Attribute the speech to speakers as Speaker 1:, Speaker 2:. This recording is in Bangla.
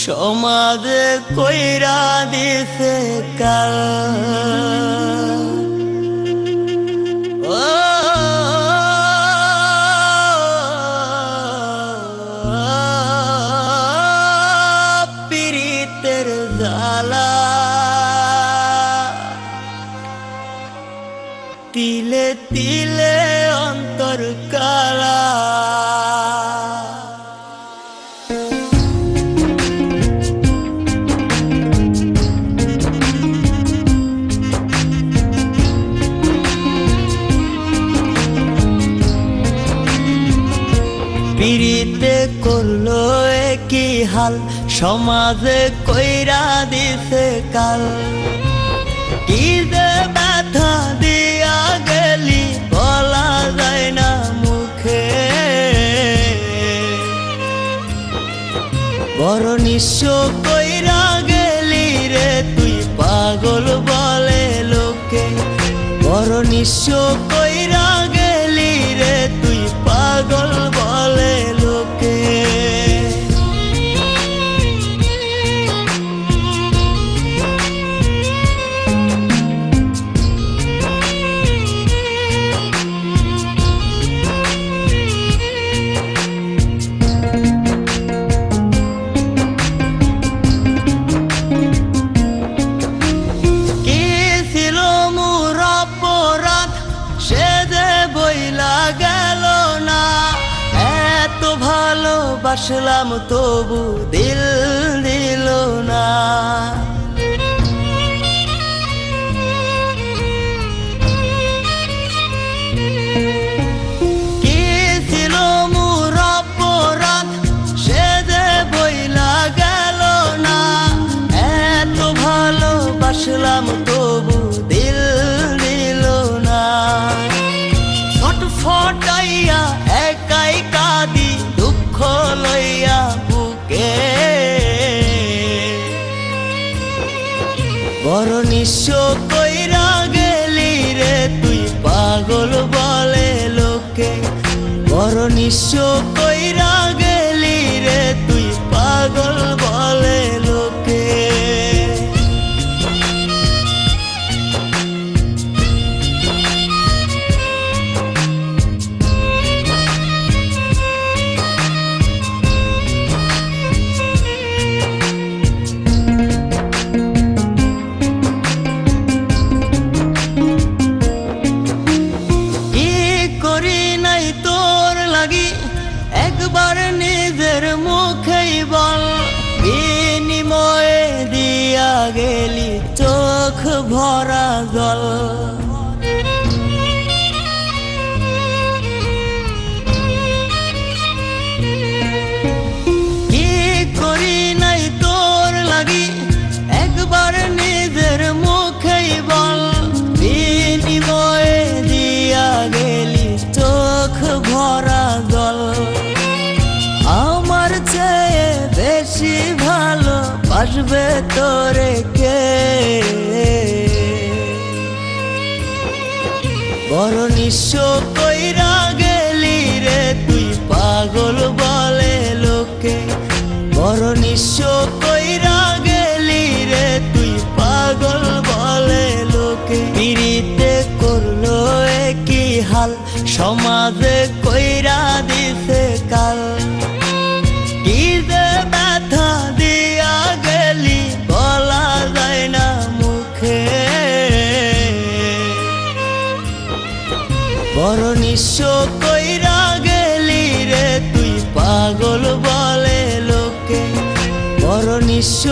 Speaker 1: সমাজে কইরা দিছে কাল পীড়িতের জ্বালা তিলে তিলে অন্তর কালা পীড়িতে করলো কি হাল সমাজে কইরা দিছে কাল কি যে ব্যথা দিয়া গেলি বলা যায় না মুখে বড় নিঃস্ব কইরা গেলি রে তুই পাগল বলে লোকে বড় নিঃস্ব কইরা গেলি রে তুই পাগল বলে লোকে ভালোবাসলাম তবু দিল দিল না কি ছিল মোর অপরাধ সে যে বইলা গেল না এত ভালোবাসলাম তবু দিল দিল না ছটফটাইয়া একাই কাঁদি লইয়া বুকে বড় নিঃস্ব কইরা গেলি রে তুই পাগল বলে লোকে বড় নিঃস্ব কইরা গেলি রে তুই পাগল বলে লোকে একবার নিজের মুখেই বল বিনিময়ে দিয়া গেলি চোখ ভরা জল কি করি নাই তোর লাগি একবার নিজের মুখেই বল বিনিময়ে দিয়া গেলি চোখ ভরা জল আমার চেয়ে বেশি ভালো বাসবে তোরে কে বড় নিঃস্ব কইরা গেলি রে তুই পাগল বলে লোকে বড় নিঃস্ব কইরা গেলি রে তুই পাগল বলে লোকে পীড়িতে করলো কি হাল সমাজে কইরা দিছে কাল কি যে ব্যথা দিয়া গেলি বলা যায় না মুখে বড় নিঃস্ব কইরা গেলি রে তুই পাগল বলে লোকে বড় নিঃস্ব